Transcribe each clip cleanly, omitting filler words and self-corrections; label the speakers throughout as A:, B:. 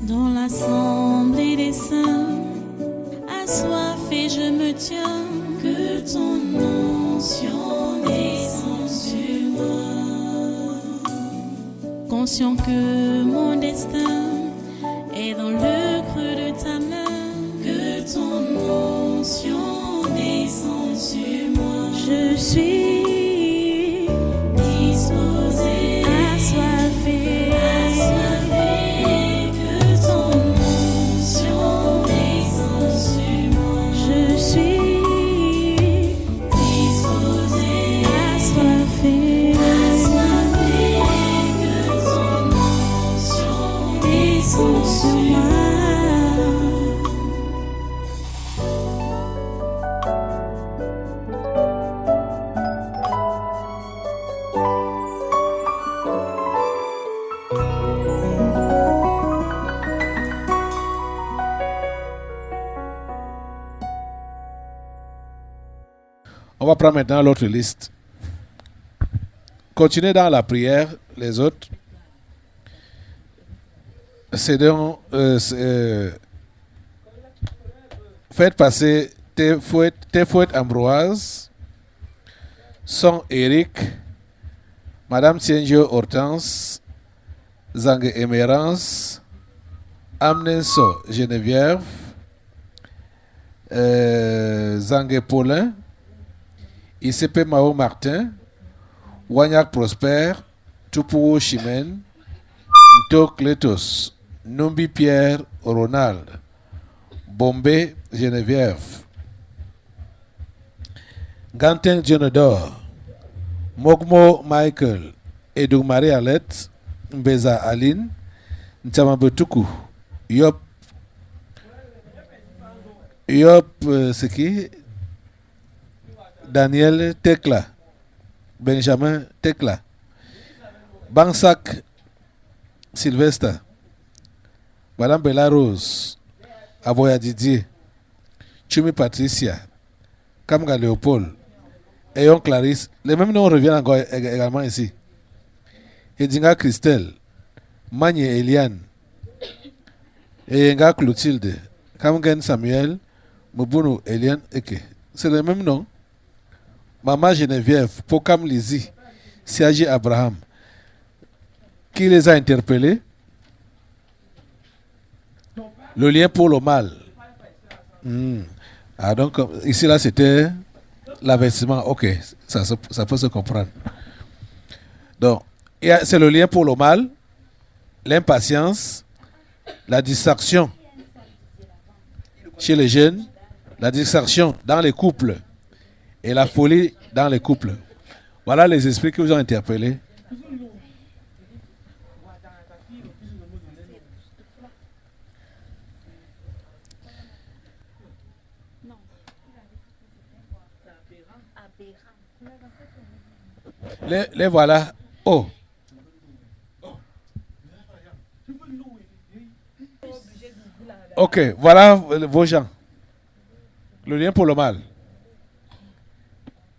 A: Dans l'assemblée des saints, assoiffé je me tiens, que ton onction descende sur moi. Conscient que mon destin est dans le creux de ta main, que ton onction descende sur moi. Je suis disposé, assoiffé, que ton onction descende sur moi. Je suis disposé, assoiffé, que ton onction descende sur moi.
B: On va prendre maintenant l'autre liste. Continuez dans la prière, les autres. C'est donc, faites passer tes fouettes Ambroise, son Eric, Madame Tienjo Hortense, Zangue Émérance, Amnenso Geneviève, Zangue Paulin, ICP Mao Martin, Wagnac Prosper, Tupou Chimène, Nto Cletos, Numbi Pierre Ronald, Bombay Geneviève, Gantin Dionodor, Mogmo Michael, Edou Marie Alette, Mbeza Aline, Ntamabetuku, Yop, c'est qui? Daniel Tekla, Benjamin Tekla, Bansak Sylvester, Madame Bella Rose, Aboya Didier, Chumi Patricia, Kamga Léopold, Eyon Clarisse. Les mêmes noms reviennent encore également ici. Edinga Christelle, Magne Eliane, Eyenga Clotilde, Kamgen Samuel, Mubunu Eliane Eke. C'est les mêmes noms. Maman Geneviève, Pokam Lizi, Siaji Abraham. Qui les a interpellés? Le lien pour le mal. Ah, donc, ici, là, c'était l'avertissement. Ok, ça peut se comprendre. Donc, c'est le lien pour le mal, l'impatience, la distraction chez les jeunes, la distraction dans les couples et la folie dans les couples. Voilà les esprits qui vous ont interpellé. Les voilà. Oh. Ok, voilà vos gens. Le lien pour le mal.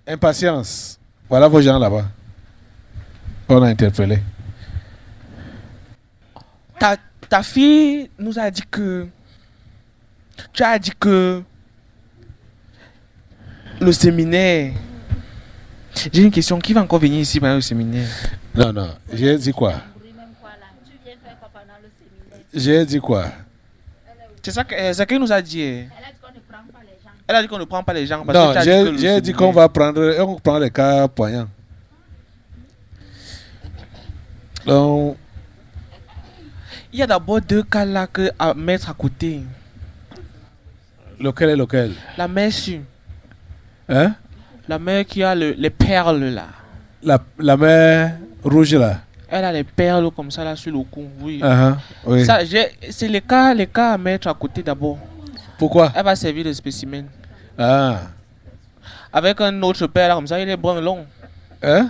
B: Impatience. Voilà vos gens là-bas. On a interpellé.
C: Ta fille nous a dit que... Tu as dit que... Le séminaire... J'ai une question. Qui va encore venir ici pendant le séminaire?
B: Non. J'ai dit quoi? J'ai dit quoi?
C: C'est ça qu'elle nous a dit. Elle a dit qu'on ne prend pas les gens. Parce
B: Non,
C: que
B: j'ai dit qu'on va prendre... On prend les cas poignants. Donc...
C: Il y a d'abord deux cas là à mettre à côté.
B: Lequel est lequel?
C: La mère sûre.
B: Hein?
C: La mère qui a les perles là.
B: La mère rouge là.
C: Elle a les perles comme ça là sur le cou. Oui.
B: Oui.
C: Ça, c'est les cas à mettre à côté d'abord.
B: Pourquoi?
C: Elle va servir de spécimen.
B: Ah.
C: Avec un autre père là comme ça, il est brun et long.
B: Hein?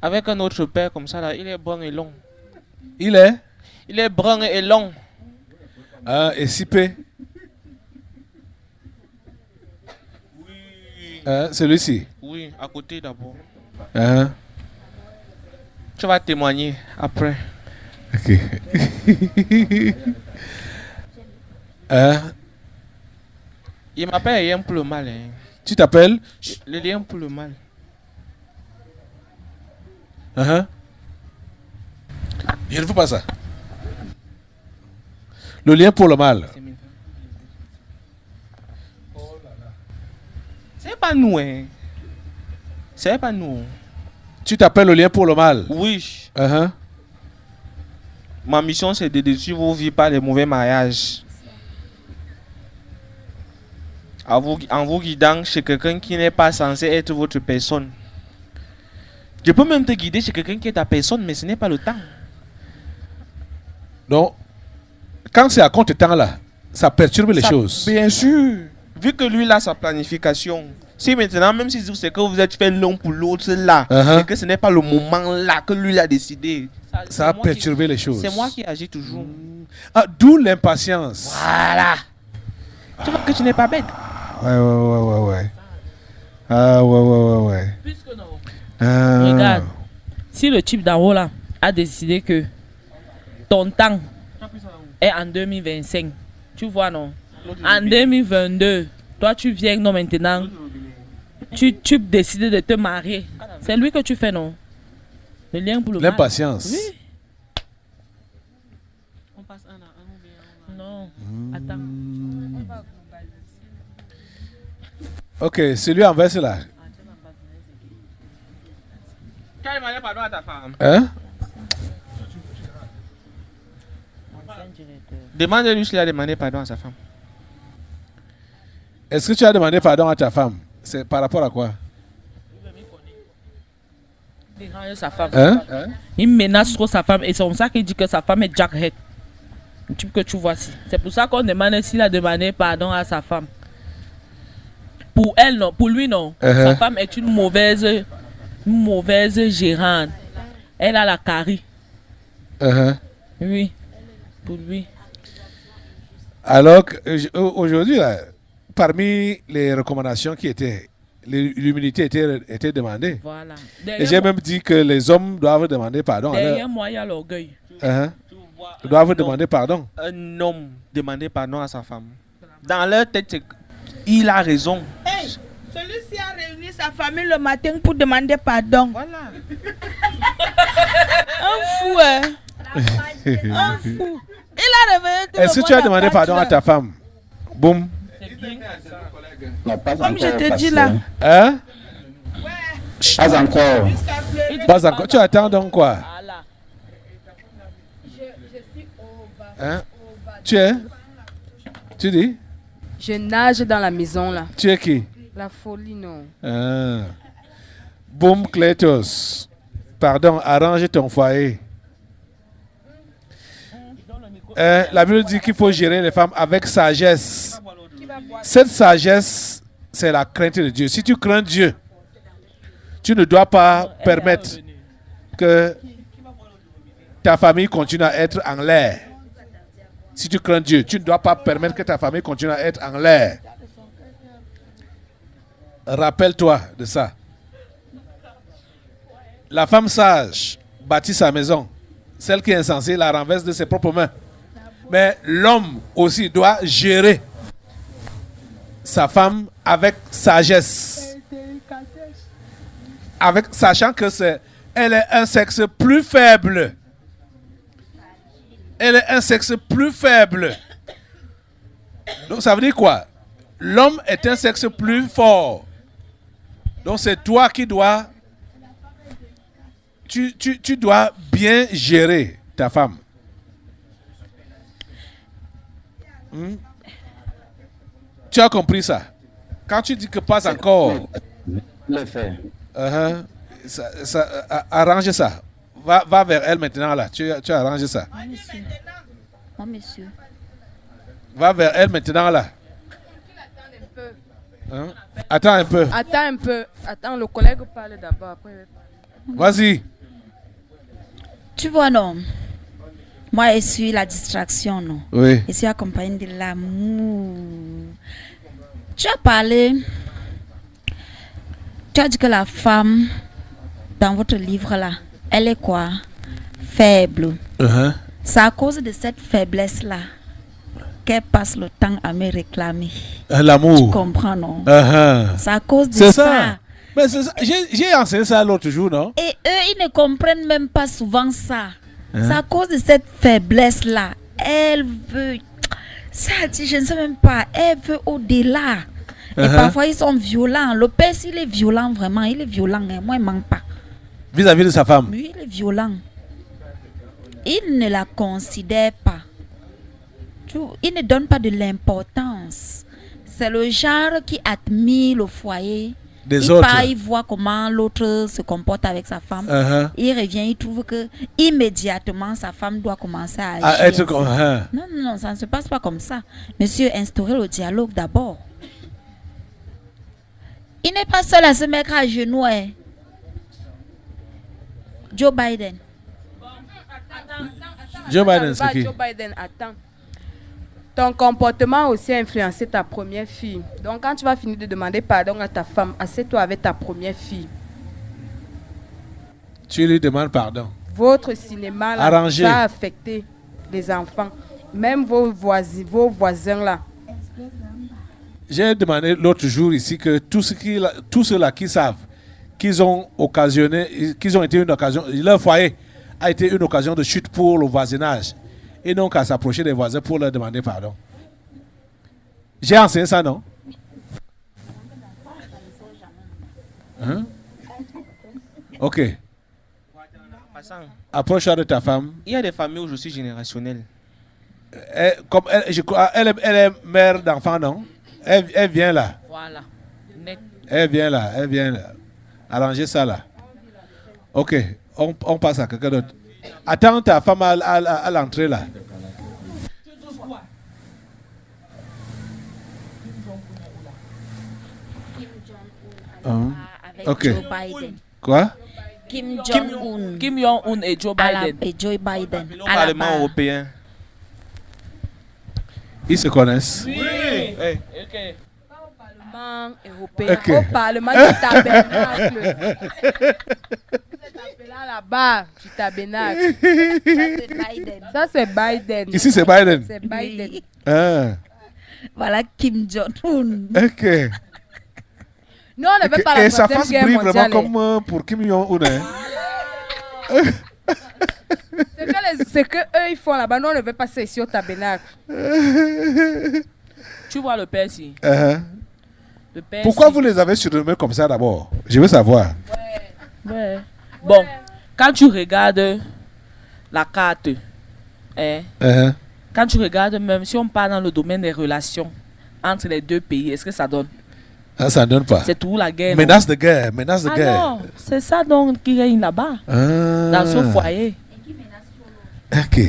C: Avec un autre père comme ça là, il est brun et long.
B: Il est
C: brun et long.
B: Ah, et Sipé? Celui-ci?
C: Oui, à côté d'abord.
B: Hein?
C: Tu vas témoigner après.
B: Ok. Hein?
C: Il m'appelle rien pour le mal. Hein.
B: Tu t'appelles?
C: Le lien pour le mal.
B: Uh-huh. Je ne veux pas ça. Le lien pour le mal.
C: C'est pas nous, hein. C'est pas nous.
B: Tu t'appelles le lien pour le mal?
C: Oui.
B: Uh-huh.
C: Ma mission, c'est de détruire vos vies par les mauvais mariages. En vous guidant chez quelqu'un qui n'est pas censé être votre personne. Je peux même te guider chez quelqu'un qui est ta personne, mais ce n'est pas le temps.
B: Donc, quand c'est à compte temps là, ça perturbe les
C: Ça,
B: choses.
C: Bien sûr. Vu que lui, il a sa planification. Si maintenant, même si c'est que vous êtes fait l'un pour l'autre là,
B: Uh-huh.
C: et que ce n'est pas le moment là que lui a décidé,
B: Ça a
C: c'est moi qui-
B: perturbé les choses.
C: C'est moi qui agis toujours.
B: Ah, d'où l'impatience.
C: Voilà. Tu vois que tu n'es pas bête.
B: Ouais. Ah, ouais.
D: Puisque non.
B: Ah.
D: Regarde, si le type d'en haut là a décidé que ton temps est en 2025, tu vois non? En 2022, toi tu viens non maintenant, tu décides de te marier. C'est lui que tu fais non? Le lien pour le mal.
B: L'impatience.
D: Oui. Non, attends.
B: Ok, celui en veste là.
C: Tu as demandé pardon à ta femme.
B: Hein?
C: Demande-lui s'il a demandé pardon à sa femme.
B: Est-ce que tu as demandé pardon à ta femme? C'est par rapport à quoi?
D: Il dérange sa femme.
B: Hein?
D: Il menace trop sa femme et c'est comme ça qu'il dit que sa femme est jackhead. Le type que tu vois ici. C'est pour ça qu'on demande s'il a demandé pardon à sa femme. Pour elle, non. Pour lui, non. Sa femme est une mauvaise gérante. Elle a la carie.
B: Uh-huh.
D: Oui. Pour lui.
B: Alors qu'aujourd'hui, là, parmi les recommandations qui étaient, l'humilité était demandée.
D: Voilà.
B: Et j'ai même dit que les hommes doivent demander pardon.
D: Derrière moi, il y a l'orgueil.
B: Uh-huh. Ils doivent demander pardon.
C: Un homme demander pardon à sa femme. Dans leur tête, il a raison.
E: Hey, celui-ci a réuni sa famille le matin pour demander pardon.
C: Voilà.
E: Un fou, hein. Un fou. Il a réveillé tout
B: Est-ce
E: le
B: que tu as
E: monde
B: demandé
E: à
B: pardon à
E: 4
B: ta femme? Boum.
F: Non, pas
E: Comme je
F: encore,
E: te dis
F: pasteur.
E: là.
B: Hein?
F: Pas encore.
B: Pas encore. Tu attends donc quoi?
D: Voilà.
B: Hein? Tu es? Tu dis?
G: Je nage dans la maison là.
B: Tu es qui?
G: La folie, non.
B: Ah. Boum, Clétos. Pardon, arrange ton foyer. La Bible dit qu'il faut gérer les femmes avec sagesse. Cette sagesse, c'est la crainte de Dieu. Si tu crains Dieu, tu ne dois pas permettre que ta famille continue à être en l'air. Si tu crains Dieu, tu ne dois pas permettre que ta famille continue à être en l'air. Rappelle-toi de ça. La femme sage bâtit sa maison. Celle qui est insensée la renverse de ses propres mains. Mais l'homme aussi doit gérer sa femme avec sagesse. Sachant que elle est un sexe plus faible. Elle est un sexe plus faible. Donc ça veut dire quoi? L'homme est un sexe plus fort. Donc c'est toi qui dois... Tu dois bien gérer ta femme. Tu as compris ça? Quand tu dis que pas encore...
F: Le fait.
B: Arrange ça. Va vers elle maintenant là. Tu arranges ça.
A: Moi, monsieur.
B: Va vers elle maintenant là. Hein? Attends un peu.
G: Attends un peu. Attends, le collègue parle d'abord. Après.
B: Vas-y.
A: Tu vois, non? Moi, je suis la distraction, non?
B: Oui.
A: Je suis accompagnée de l'amour. Tu as parlé. Tu as dit que la femme, dans votre livre là, elle est quoi? Faible. C'est à cause de cette faiblesse là qu'elle passe le temps à me réclamer. Tu
B: L'amour.
A: comprends, non?
B: Uh-huh.
A: C'est à cause de
B: C'est
A: ça.
B: ça. Mais c'est ça. J'ai enseigné ça l'autre jour, non?
A: Et eux, ils ne comprennent même pas souvent ça. C'est à cause de cette faiblesse-là. Elle veut... Ça dit, je ne sais même pas. Elle veut au-delà. Et parfois, ils sont violents. Le père, s'il est violent, vraiment, il est violent. Hein. Moi, il ne manque pas.
B: Vis-à-vis de sa femme.
A: Oui, il est violent. Il ne la considère pas. Il ne donne pas de l'importance. C'est le genre qui admire le foyer.
B: Des autres.
A: Il voit comment l'autre se comporte avec sa femme. Il revient, il trouve que immédiatement sa femme doit commencer à agir.
B: À être comme...
A: Non, non, non, ça ne se passe pas comme ça. Monsieur, instaurez le dialogue d'abord. Il n'est pas seul à se mettre à genoux. Hein. Joe Biden.
B: Joe Biden, c'est qui?
G: Joe Biden, attends. Ton comportement a aussi influencé ta première fille. Donc, quand tu vas finir de demander pardon à ta femme, assieds-toi avec ta première fille.
B: Tu lui demandes pardon.
G: Votre cinéma là,
B: Arrangé.
G: ça a affecté les enfants. Même vos voisins là.
B: J'ai demandé l'autre jour ici que tous ceux-là qui savent qu'ils ont occasionné, qu'ils ont été une occasion, leur foyer a été une occasion de chute pour le voisinage. Et non qu'à s'approcher des voisins pour leur demander pardon. J'ai enseigné ça, non? Hein? Ok.
C: Passant,
B: Approche-toi de ta femme.
C: il y a des familles où je suis générationnel.
B: Comme je crois, elle est mère d'enfant, non? Elle vient là.
D: Voilà. Net.
B: Elle vient là. Arrangez ça là. Ok. On passe à quelqu'un d'autre. Attends ta femme à l'entrée là.
A: Avec
B: Ok.
A: Joe Biden.
B: Quoi?
A: Kim Jong-un.
D: Kim Jong-un et Joe Biden.
A: Et Joe Biden.
C: Le
A: À la
C: Parlement
A: barre.
C: européen.
B: Ils se connaissent.
C: Hey.
D: Ok.
G: Parlement européen.
B: Ok.
G: Au Parlement du tabernacle. Vous êtes appelé là-bas du tabernacle.
A: C'est Biden.
G: Ça, c'est Biden.
B: Ici c'est Biden.
G: C'est Biden.
A: Oui.
B: Ah,
A: Voilà Kim Jong-un.
B: ok.
G: Nous, on n'avait pas la
B: Et sa
G: Troisième
B: face
G: Guerre
B: brille vraiment
G: mondiale.
B: comme pour Kim Jong-un. Hein?
G: C'est que eux ils font là-bas. Nous, on ne veut pas ça ici au tabernacle.
D: Tu vois le père ici. Le père
B: Pourquoi
D: ici.
B: vous les avez surnommés comme ça d'abord? Je veux savoir.
D: Ouais. Bon, quand tu regardes la carte, quand tu regardes, même si on parle dans le domaine des relations entre les deux pays, est-ce que ça donne?
B: Ah, ça ne donne pas.
D: C'est tout la guerre. non?
B: Menace de guerre, menace de
D: Ah
B: guerre.
D: non, c'est ça donc qui règne là-bas, dans ce foyer.
B: Ok.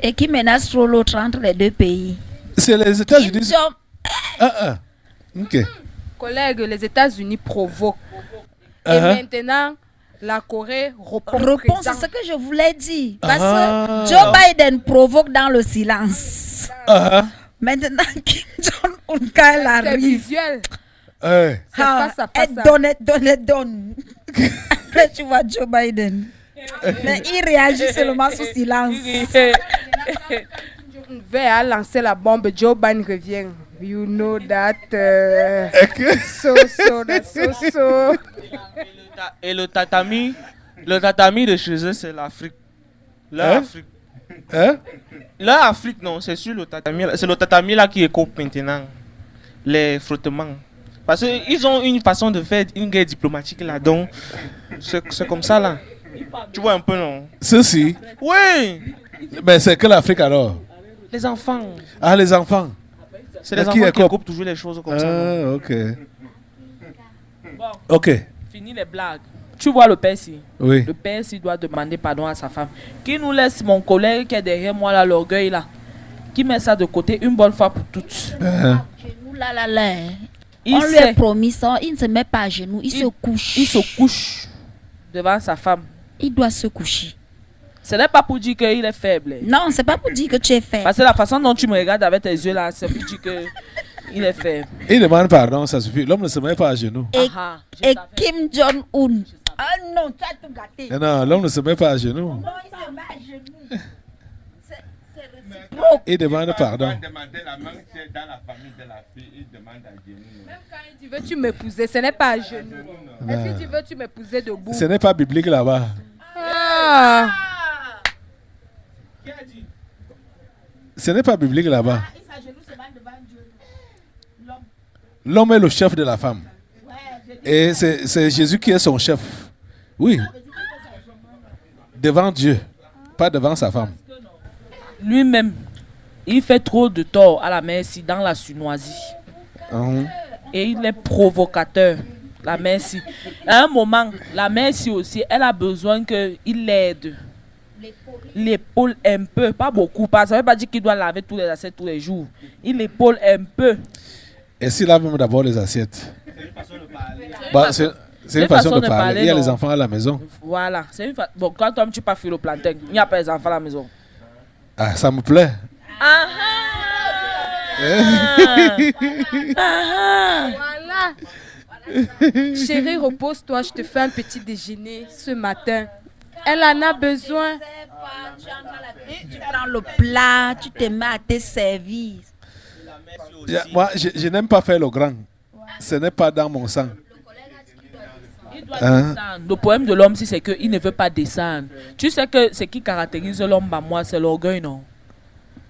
A: Et qui menace trop l'autre entre les deux pays.
B: C'est les
A: Kim
B: États-Unis.
A: Jong-
B: Ok.
G: Collègues, les États-Unis provoquent. Et maintenant, la Corée répond.
A: Réponse, c'est ce que je voulais dire. Parce
B: Ah.
A: que Joe Biden provoque dans le silence. Maintenant, Kim Jong-un, quand elle
G: C'est
A: arrive,
G: visuel.
B: Ouais.
G: C'est face à face.
A: elle donne. Après, tu vois Joe Biden. Mais il réagit seulement sous silence.
G: On va lancer la bombe. Joe Biden revient. You know that. So.
C: Et le tatami de chez eux, c'est l'Afrique. Leur Afrique. Leur Afrique, non, c'est sur le tatami. C'est le tatami là qui écope maintenant les frottements. Parce qu'ils ont une façon de faire une guerre diplomatique là, donc c'est comme ça là. Tu vois un peu, non?
B: Ceci.
C: Oui,
B: Mais c'est que l'Afrique alors.
C: les enfants.
B: Ah, les enfants.
C: C'est les
B: Mais qui
C: enfants qui
B: écope?
C: écopent toujours les choses comme ça. non?
B: Ah, ok.
D: Bon,
B: Ok.
D: fini les blagues. Tu vois le père ici.
B: Oui.
D: Le père ici doit demander pardon à sa femme. Qui nous laisse mon collègue qui est derrière moi là, l'orgueil là. Qui met ça de côté une bonne fois pour toutes.
A: Genoux là.
D: Il
A: On lui a
D: sait,
A: promis ça. Il ne se met pas à genoux. Il se couche.
D: il se couche devant sa femme.
A: Il doit se coucher.
D: Ce n'est pas pour dire qu'il est faible.
A: Non, c'est pas pour dire que tu es faible.
D: Parce que la façon dont tu me regardes avec tes yeux là, c'est pour dire qu'il est faible.
B: Il demande pardon, ça suffit. L'homme ne se met pas à genoux.
A: Et,
D: Ah, je
A: et
D: savais.
A: Kim Jong-un. Ah non, tu as tout gâté.
B: Non, l'homme ne se met pas à genoux.
A: Non, il se met à genoux. C'est
B: Il demande pardon.
H: Demander la main, c'est dans la famille de la fille, il demande à genoux.
G: Même quand il dit veux-tu m'épouser, ce n'est pas à genoux. Est-ce que tu veux-tu m'épouser debout?
B: Ce n'est pas biblique là-bas.
G: Ah.
C: Qui a dit?
B: Ce n'est pas biblique là-bas. L'homme est le chef de la femme. Et c'est Jésus qui est son chef. Oui. Devant Dieu, pas devant sa femme.
D: Lui-même, il fait trop de tort à la merci dans la sournoisie. Et il est provocateur, la merci. À un moment, la merci aussi, elle a besoin qu'il l'aide. L'épaule un peu, pas beaucoup. Ça ne veut pas dire qu'il doit laver tous les assiettes tous les jours. Il l'épaule un peu.
B: Et s'il lave même d'abord les assiettes? C'est une façon de parler. Il y a les enfants à la maison.
D: Voilà. Bon, quand toi, tu pas fait le plantain, il n'y a pas les enfants à la maison.
B: Ah, ça me plaît.
G: Voilà. Chérie, repose-toi, je te fais un petit déjeuner ce matin. Elle en a besoin.
A: Tu prends le plat, tu te mets à te servir.
B: Moi, je n'aime pas faire le grand. Ce n'est pas dans mon sang.
D: Il doit descendre. Le problème de l'homme, c'est qu'il ne veut pas descendre. Tu sais que ce qui caractérise l'homme, bah, moi, c'est l'orgueil, non?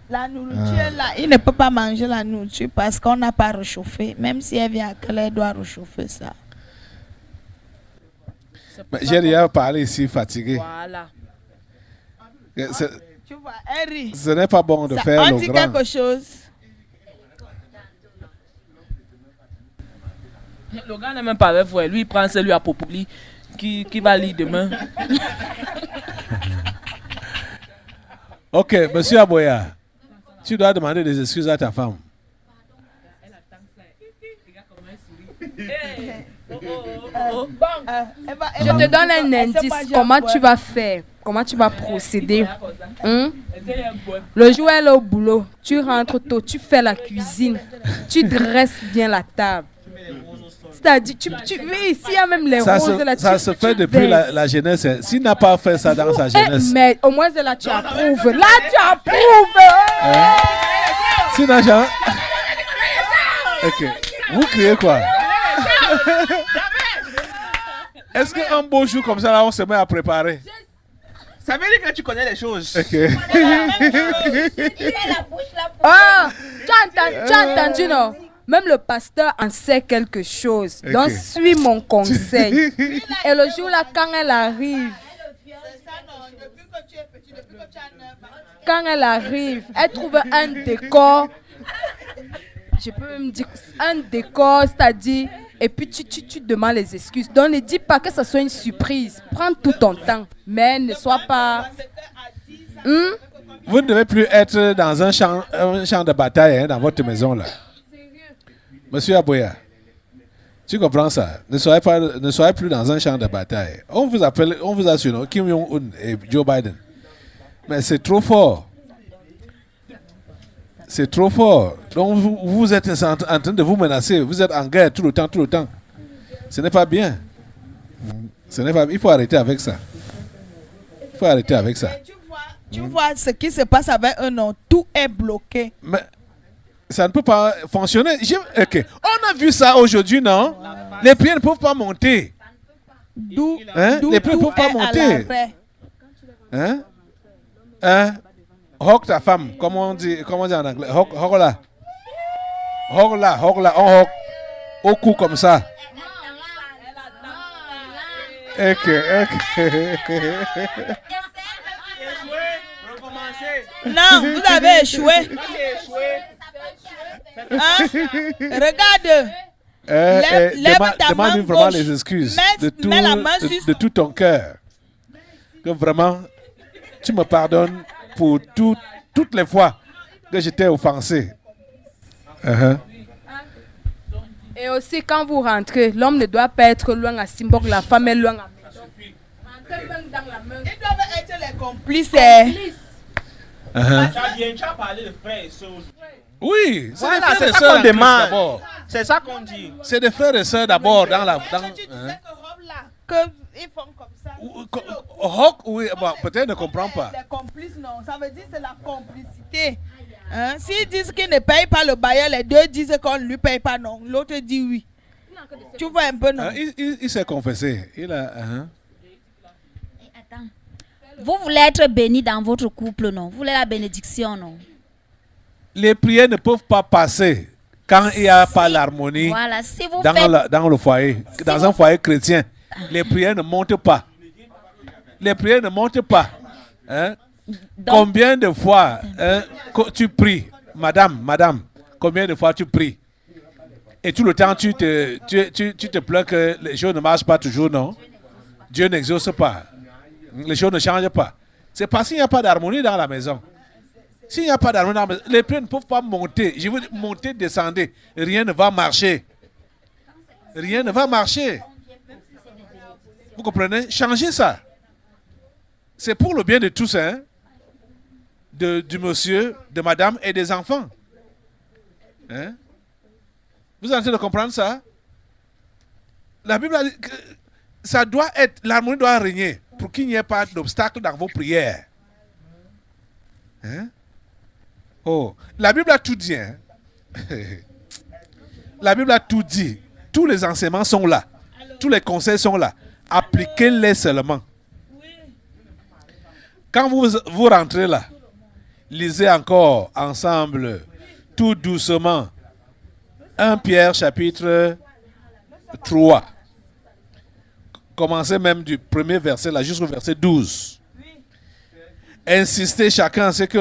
E: La nourriture, là, il ne peut pas manger la nourriture parce qu'on n'a pas réchauffé. Même si elle vient à quelle heure, elle doit réchauffer ça.
B: J'ai déjà parlé ici, fatigué.
D: Voilà.
E: Tu vois, elle rit.
B: Ce n'est pas bon de
E: Ça,
B: faire
E: on
B: le
E: dit
B: grand.
E: quelque chose.
D: Le gars n'est même pas avec vous. Lui, il prend celui à Populi qui va lire demain.
B: Ok, monsieur Aboya, tu dois demander des excuses à ta femme.
G: Je te donne un indice. Comment tu vas faire? Comment tu vas procéder? Le jour où elle est au boulot, tu rentres tôt, tu fais la cuisine, tu dresses bien la table. C'est-à-dire, oui, s'il y a même les roses là,
B: ça se fait depuis la jeunesse. S'il n'a pas fait ça dans sa jeunesse.
G: Mais au moins là, tu approuves. Là, tu approuves.
B: S'il n'a jamais. Ok. Vous criez quoi? Est-ce qu'un beau jour comme ça, là, on se met à préparer?
C: Ça veut dire que tu connais les choses.
B: Ok.
G: Ah, tu as entendu, non? Même le pasteur en sait quelque chose. Okay. Donc, suis mon conseil. Et le jour là, quand elle arrive, elle trouve un décor. Je peux même dire un décor, c'est-à-dire, et puis tu demandes les excuses. Donc, ne dis pas que ce soit une surprise. Prends tout ton temps, mais ne sois pas.
B: Vous ne devez plus être dans un champ de bataille dans votre maison là. Monsieur Aboya, tu comprends ça? Ne soyez plus dans un champ de bataille. On vous a surnommé Kim Jong-un et Joe Biden. Mais c'est trop fort. C'est trop fort. Donc vous êtes en train de vous menacer. Vous êtes en guerre tout le temps. Ce n'est pas bien. Il faut arrêter avec ça.
E: Tu vois ce qui se passe avec eux, non? Tout est bloqué.
B: Mais ça ne peut pas fonctionner. Okay. On a vu ça aujourd'hui, non? Les pieds ne peuvent pas monter. Les pieds ne peuvent pas monter. Hog ta femme, comment on dit en anglais? Hog là. On hog au cou comme ça. Ok.
E: Non, vous avez échoué. Hein? Regarde.
B: Demande vraiment les excuses de tout ton cœur. Que vraiment, tu me pardonnes pour toutes les fois que je t'ai offensé.
G: Et aussi, quand vous rentrez, l'homme ne doit pas être loin à Simbok, la femme est loin à Maison. Rentrez même dans la main.
E: Ils doivent être les complices.
C: Tu as parlé de frères et sœurs.
B: Oui,
C: voilà, c'est ça qu'on demande. C'est ça qu'on dit.
B: C'est des frères et sœurs d'abord dans la.
E: qu'ils font comme ça.
B: Hawk, oui, bon, peut-être ne comprend pas.
E: Les complices, non. Ça veut dire que c'est la complicité. Hein? S'ils disent qu'ils ne payent pas le bailleur, les deux disent qu'on ne lui paye pas, non. L'autre dit oui. Tu vois un peu, non?
B: Il s'est confessé. Il a...
A: Attends. Vous voulez être béni dans votre couple, non? Vous voulez la bénédiction, non?
B: Les prières ne peuvent pas passer quand il n'y a pas l'harmonie
A: Voilà, si vous
B: dans le foyer. Dans un foyer chrétien, les prières ne montent pas. Les prières ne montent pas. Hein? Combien de fois tu pries, madame, combien de fois tu pries? Et tout le temps, tu te plains que les choses ne marchent pas toujours, non? Dieu n'exauce pas. Les choses ne changent pas. C'est parce qu'il n'y a pas d'harmonie dans la maison. S'il n'y a pas d'harmonie dans la maison, les prières ne peuvent pas monter. Je veux dire, monter, descendre. Rien ne va marcher. Rien ne va marcher. Vous comprenez? Changez ça. C'est pour le bien de tous, hein? Du monsieur, de madame et des enfants. Hein? Vous êtes en train de comprendre ça? La Bible a dit que ça doit être, l'harmonie doit régner pour qu'il n'y ait pas d'obstacle dans vos prières. Hein? Oh, la Bible a tout dit. Hein? La Bible a tout dit. Tous les enseignements sont là. Tous les conseils sont là. Appliquez-les seulement. Quand vous rentrez là, lisez encore ensemble, tout doucement, 1 Pierre chapitre 3. Commencez même du premier verset là jusqu'au verset 12. Insistez chacun ce qui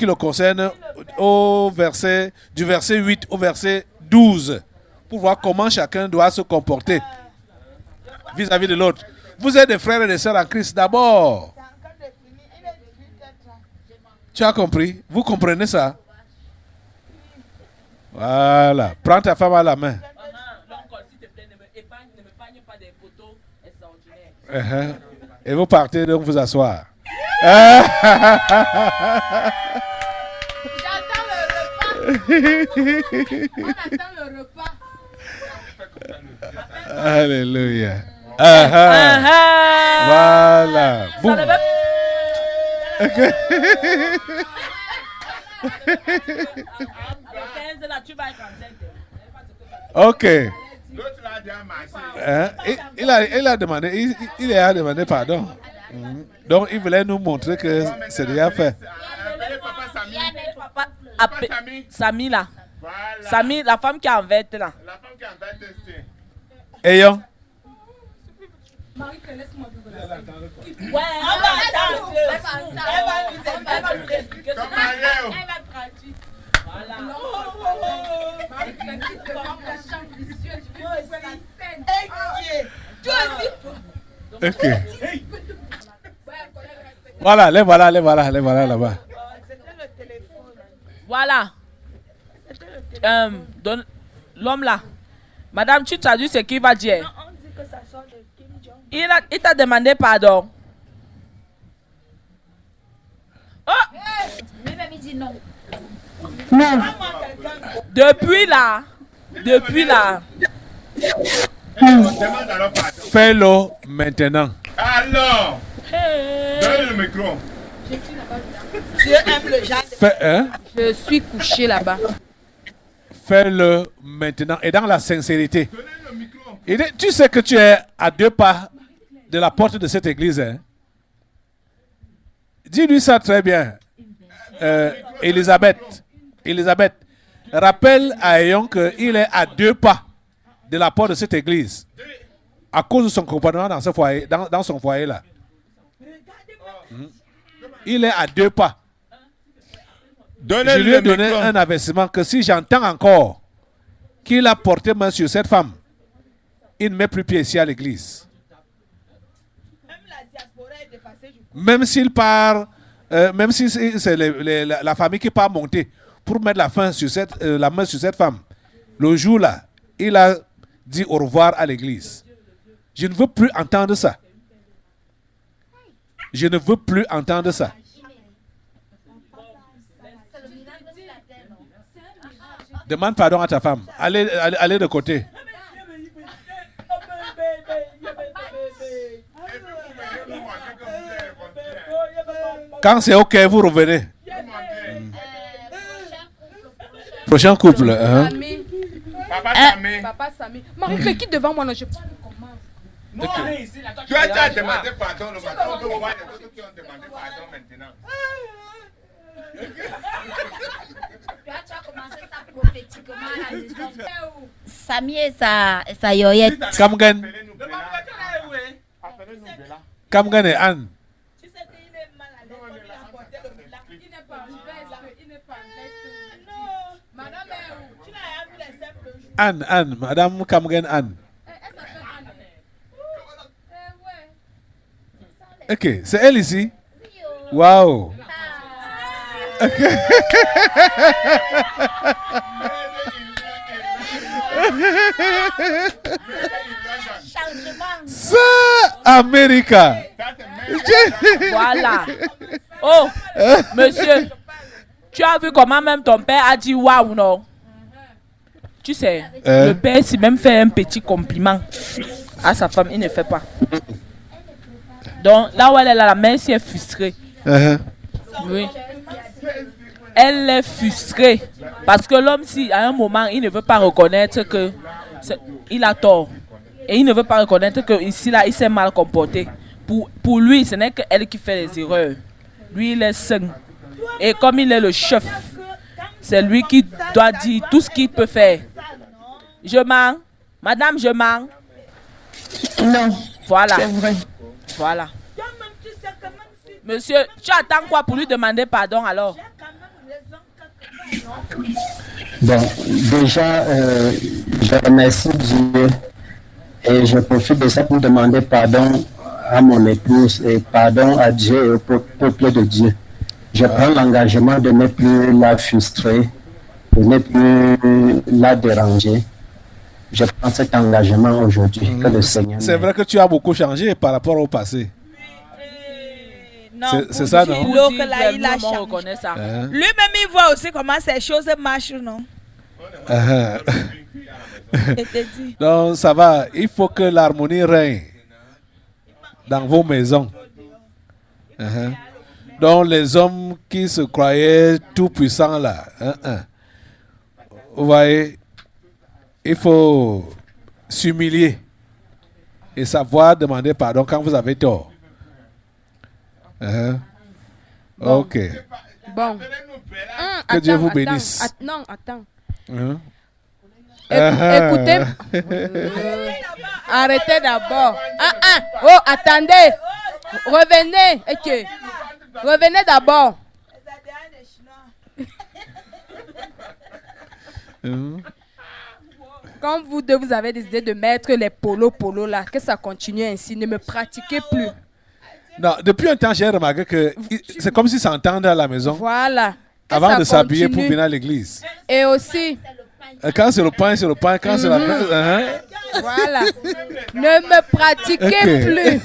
B: le concerne du verset 8 au verset 12 pour voir comment chacun doit se comporter vis-à-vis de l'autre. Vous êtes des frères et des sœurs en Christ d'abord. Tu as compris? Vous comprenez ça? Voilà. Prends ta femme à la main. Et vous partez donc vous asseoir.
G: J'attends le repas. On attend le repas.
B: Alléluia. Voilà. Boum. Ok. Il a demandé, il a demandé pardon. Donc il voulait nous montrer que c'est déjà fait.
D: Samy là. Samy, la femme qui est en verte là.
H: La femme qui est en verte, c'est...
B: Ayons.
G: Marie, laisse-moi vous
D: Ouais, elle va nous expliquer ça. Elle va pratique. Voilà.
B: Ok. Voilà, les voilà là-bas.
D: Voilà. L'homme là. Madame, tu traduis ce qu'il va dire. Il t'a demandé pardon. Oh!
E: Non.
D: Depuis là.
B: Fais-le maintenant.
H: Alors, donne le micro.
E: Dieu aime le genre.
G: Je suis couché là-bas.
B: Fais-le maintenant et dans la sincérité. Et tu sais que tu es à 2 pas de la porte de cette église. Hein? Dis-lui ça très bien. Elisabeth, rappelle à Ayon qu'il est à 2 pas de la porte de cette église. À cause de son comportement dans, ce foyer, dans son foyer là. Il est à 2 pas. Je lui ai donné un avertissement que si j'entends encore qu'il a porté main sur cette femme, il ne met plus pied ici à l'église. Même s'il part, même si c'est la famille qui part monter pour mettre la main sur cette femme, le jour là, il a dit au revoir à l'église. Je ne veux plus entendre ça. Je ne veux plus entendre ça. Demande pardon à ta femme. Allez de côté. Quand c'est OK, vous revenez. Prochain couple. Hein?
H: Papa Samé.
G: Papa Samy. Marie, mais qui devant moi, non, je commence.
H: Non, tu as demandé pardon le matin. On peut voir les autres qui ont demandé pardon maintenant.
A: Tu as commencé ça prophétiquement à la maison. Samy et sa yoyette.
B: Kamgan.
H: Appelez-nous Bella.
B: Kamgan et Anne.
E: Tu sais qu'il est mal à l'aise. Il a porté le bilan. Il n'est pas en veste. Il n'est pas en veste. Non. Madame est où? Tu n'as rien vu les simples jours.
B: Anne, Madame Kamgan Anne. Ok, c'est elle ici. Waouh. Ça, America.
D: Voilà. Oh, monsieur, tu as vu comment même ton père a dit waouh, non? Tu sais, le père s'est même fait un petit compliment à sa femme, il ne fait pas. Donc, là où elle est là, la mère s'est frustrée. Oui. Elle est frustrée. Parce que l'homme, si à un moment, il ne veut pas reconnaître que il a tort. Et il ne veut pas reconnaître que ici, là, il s'est mal comporté. Pour lui, ce n'est qu'elle qui fait les erreurs. Lui, il est sain. Et comme il est le chef, c'est lui qui doit dire tout ce qu'il peut faire. Je mens. Madame, je mens.
I: Non.
D: Voilà.
I: C'est vrai.
D: Voilà. Monsieur, tu attends quoi pour lui demander pardon alors?
F: Bon, déjà, je remercie Dieu et je profite de ça pour demander pardon à mon épouse et pardon à Dieu et au peuple de Dieu. Je prends l'engagement de ne plus la frustrer, de ne plus la déranger. Je prends cet engagement aujourd'hui que le Seigneur.
B: C'est vrai que tu as beaucoup changé par rapport au passé. C'est ça, non?
D: Reconnaît ça.
E: Lui-même, il voit aussi comment ces choses marchent, non?
B: Donc, ça va. Il faut que l'harmonie règne dans vos maisons. Donc, les hommes qui se croyaient tout puissants là, vous voyez, il faut s'humilier et savoir demander pardon quand vous avez tort.
G: Bon.
B: Ok.
G: Bon.
B: Que Dieu vous bénisse.
G: Non, attends.
B: Écoutez.
G: Arrêtez d'abord. Oh, attendez. Revenez. Ok. Revenez d'abord. Quand vous deux, vous avez décidé de mettre les polos là, que ça continue ainsi, ne me pratiquez plus.
B: Non, depuis un temps, j'ai remarqué que c'est comme si s'entendait à la maison.
G: Voilà.
B: Avant de s'habiller pour venir à l'église.
G: Et aussi.
B: Quand c'est le pain, c'est le pain. Quand c'est la
G: Voilà. Ne me pratiquez plus.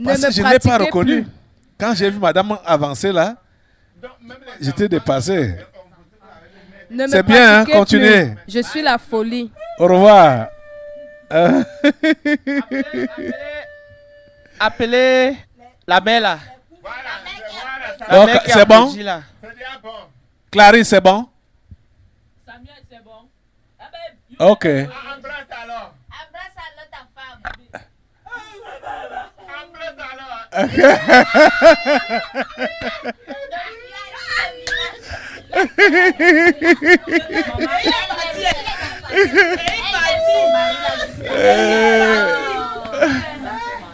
B: Parce que je ne l'ai pas reconnu. Quand j'ai vu madame avancer là, j'étais dépassé. C'est bien, hein, continuez.
G: Je suis la folie.
B: Au revoir.
C: Appelez la belle là.
B: Donc, c'est bon? Clarisse, c'est bon?
D: C'est bon.
B: Ok.
H: Embrasse alors.
A: Embrasse alors ta femme.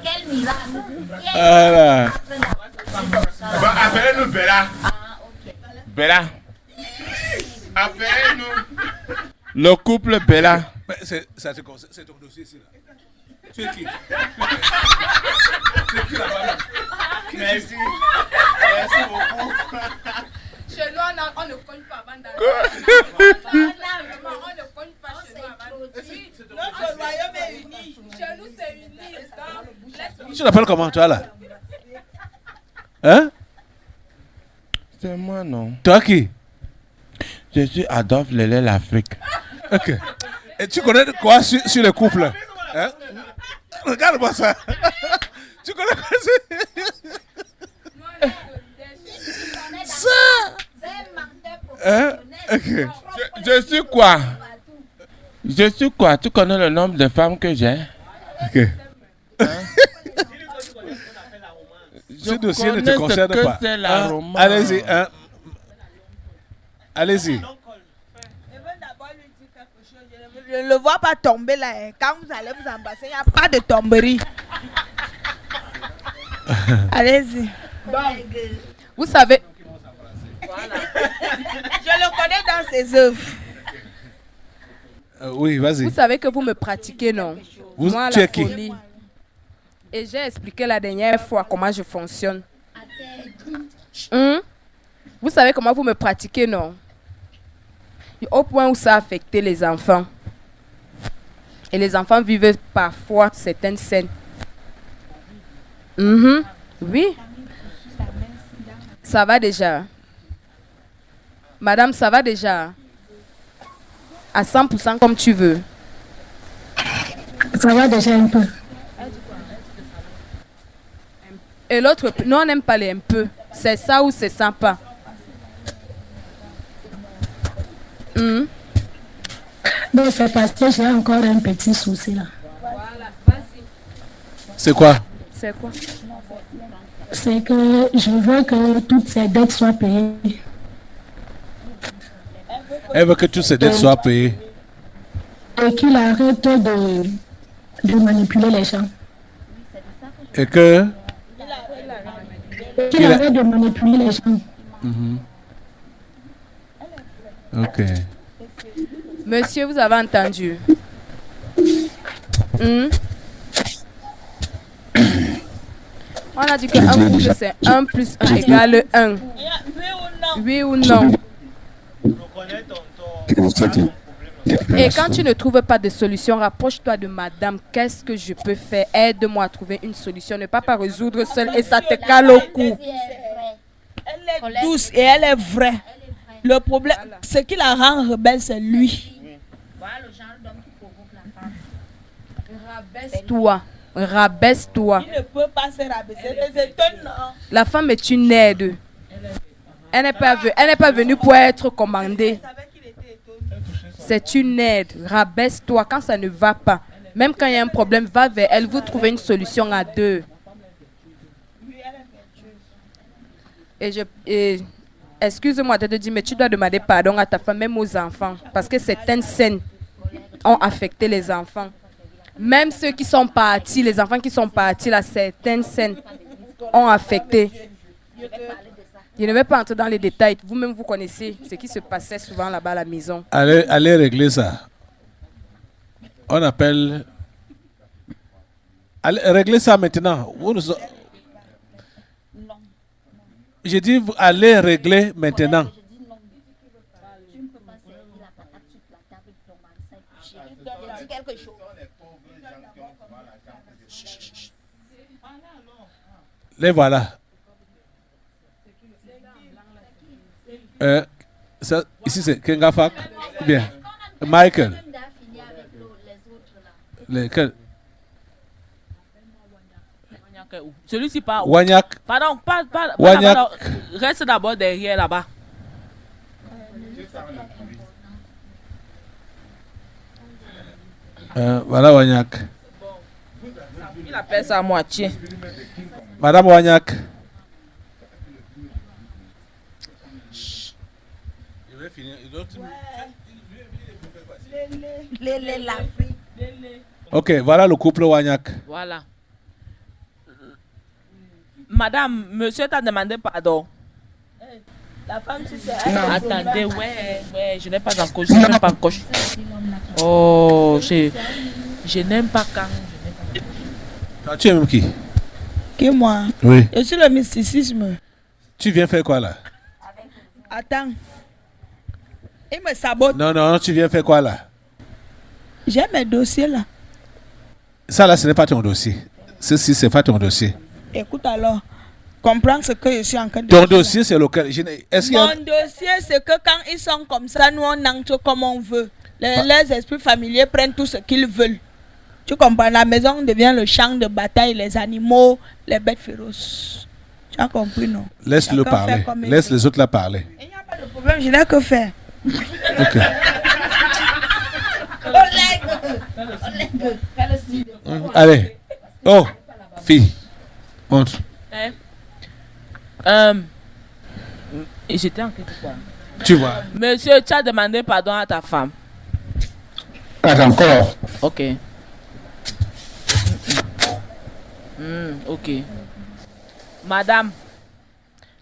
A: Quel miracle.
B: Voilà.
H: Bon, appelez-nous Bella. Bella. Appelez-nous le couple Bella.
B: C'est ton dossier ici là. Tu es qui? C'est qui là-bas?
H: Merci. Merci beaucoup.
G: Chez nous, on ne cogne pas avant d'aller. On ne cogne pas chez nous avant. Notre royaume est uni. Chez nous, c'est uni.
B: Tu l'appelles comment, toi là? Hein?
H: C'est moi, non.
B: Toi qui?
H: Je suis Adolphe Lélé l'Afrique.
B: Ok. Et tu connais quoi sur le couple? Hein? Regarde-moi ça. Tu connais quoi ça? Hein? Okay.
H: Je suis quoi? Je suis quoi? Tu connais le nombre de femmes que j'ai?
B: Ok. Ce dossier ne te concerne pas. Hein? Allez-y. Hein? Allez-y.
E: Je ne le vois pas tomber là. Hein. Quand vous allez vous embrasser, il n'y a pas de tomberie. Allez-y.
G: Vous savez.
E: Voilà. Je le connais dans ses œuvres.
B: Oui, vas-y.
G: Vous savez que vous me pratiquez, non? Moi,
B: tu
G: la
B: es qui?
G: folie. Et j'ai expliqué la dernière fois comment je fonctionne. Vous savez comment vous me pratiquez, non? Au point où ça a affecté les enfants. Et les enfants vivent parfois certaines scènes. Oui. Ça va déjà. Madame, ça va déjà. À 100% comme tu veux.
I: Ça va déjà un peu.
G: Et l'autre, nous on n'aime pas les un peu. C'est ça ou c'est ça pas.
I: Donc c'est parce que j'ai encore un petit souci là.
B: C'est quoi?
G: C'est quoi?
I: C'est que je veux que toutes ces dettes soient payées.
B: Elle veut que toutes ces dettes soient payées.
I: Et qu'il arrête de manipuler les gens.
B: Et que?
I: Qu'il arrête de manipuler les gens.
B: Ok.
G: Monsieur, vous avez entendu? On a dit qu'un couple c'est 1 plus 1 égale 1. Oui ou non? Et quand tu ne trouves pas de solution, rapproche-toi de madame. Qu'est-ce que je peux faire? Aide-moi à trouver une solution. Ne pas résoudre seul et ça te cale au cou.
E: Elle est douce et elle est vraie. Le problème, ce qui la rend rebelle, c'est lui.
A: Voilà le genre d'homme qui provoque la femme.
G: Rabaisse-toi. Rabaisse-toi.
E: Il ne peut pas se rabaisser. C'est étonnant.
G: La femme est une aide. Elle n'est pas venue pour être commandée. C'est une aide. Rabaisse-toi quand ça ne va pas. Même quand il y a un problème, va vers elle. Vous trouvez une solution à deux. Et excuse-moi de te dire, mais tu dois demander pardon à ta femme, même aux enfants. Parce que certaines scènes ont affecté les enfants. Même ceux qui sont partis, les enfants qui sont partis, là, certaines scènes ont affecté. Je ne vais pas entrer dans les détails. Vous-même, vous connaissez ce qui se passait souvent là-bas à la maison.
B: Allez régler ça. On appelle... Allez régler ça maintenant. J'ai dit, allez régler maintenant. Les voilà. Ça, ici c'est Kengafak. Bien. Michael. Lesquels?
D: Celui-ci pas.
B: Wagnac.
D: Pardon, pas
B: Wagnac.
D: là-bas, reste d'abord derrière là-bas.
B: Voilà Wagnac.
D: Il appelle ça à moitié.
B: Madame Wagnac. Je vais finir. Ok, voilà le couple Wagnac.
D: Voilà. Madame, monsieur t'a demandé pardon.
E: La femme, tu sais.
D: Attendez, ouais, je n'ai pas encore. Je n'aime pas encore. Oh, je n'aime pas quand.
B: Tu aimes qui?
E: Qui, moi?
B: Oui.
E: Je suis le mysticisme.
B: Tu viens faire quoi là?
E: Attends. Il me sabote.
B: Non, tu viens faire quoi là?
E: J'ai mes dossiers là.
B: Ça là, ce n'est pas ton dossier. Ceci, c'est pas ton dossier.
E: Écoute alors, comprends ce que je suis en train de
B: dire. Ton
E: dire.
B: dossier, c'est lequel?
E: Mon dossier, c'est que quand ils sont comme ça, nous on entre comme on veut. Les esprits familiers prennent tout ce qu'ils veulent. Tu comprends? La maison devient le champ de bataille, les animaux, les bêtes féroces. Tu as compris, non?
B: Laisse-le parler. Laisse les autres là parler.
E: Il n'y a pas de problème, je n'ai que faire.
B: Ok. Allez. Oh, fille. Montre.
D: J'étais en quelque part.
B: Tu vois.
D: Monsieur, tu as demandé pardon à ta femme.
F: Pas encore.
D: Ok. Ok. Madame,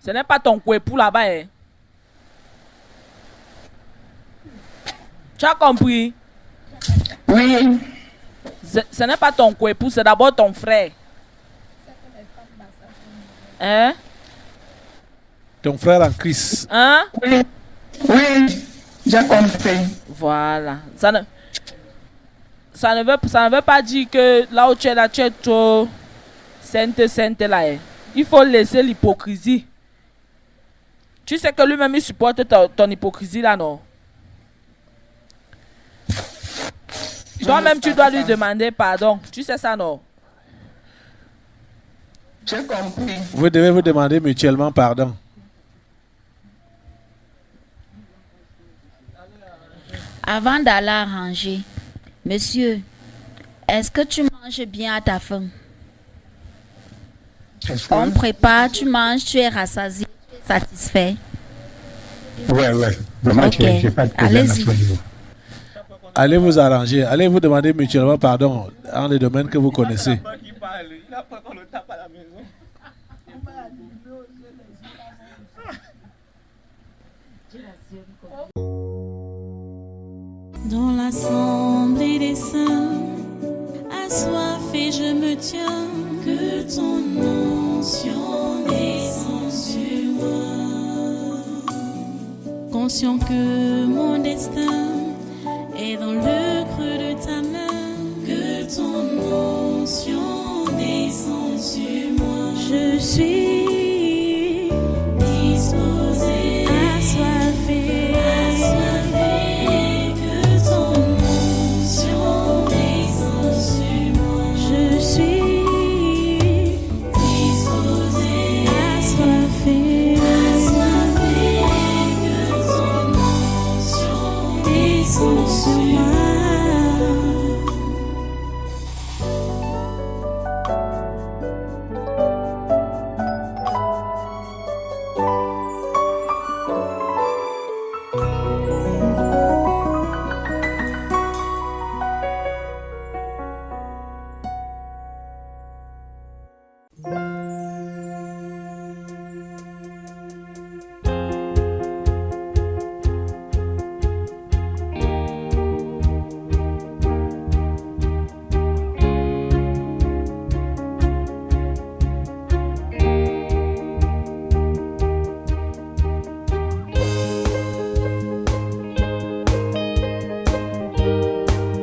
D: ce n'est pas ton époux là-bas. Hein? Tu as compris?
F: Oui.
D: Ce n'est pas ton époux, c'est d'abord ton frère. Hein?
B: Ton frère en Christ.
D: Hein?
F: Oui. Oui. J'ai compris.
D: Voilà. Ça ne veut pas dire que là où tu es trop sainte là. Hein. Il faut laisser l'hypocrisie. Tu sais que lui-même il supporte ton hypocrisie là, non? Toi-même tu dois lui demander pardon. Tu sais ça, non?
F: J'ai compris.
B: Vous devez vous demander mutuellement pardon.
A: Avant d'aller à ranger, monsieur, est-ce que tu manges bien à ta faim? On prépare, tu manges, tu es rassasié, tu es satisfait.
F: Ouais. Vraiment,
A: Ok.
F: j'ai pas de problème à
A: Allez-y.
F: ce niveau.
B: Allez vous arranger. Allez vous demander mutuellement pardon dans les domaines que vous connaissez.
C: Il a peur qu'on le tape à la maison.
J: Dans l'assemblée des saints, assoiffé je me tiens, que ton onction descende sur moi. Conscient que mon destin est dans le creux de ta main, que ton onction descende sur moi. Je suis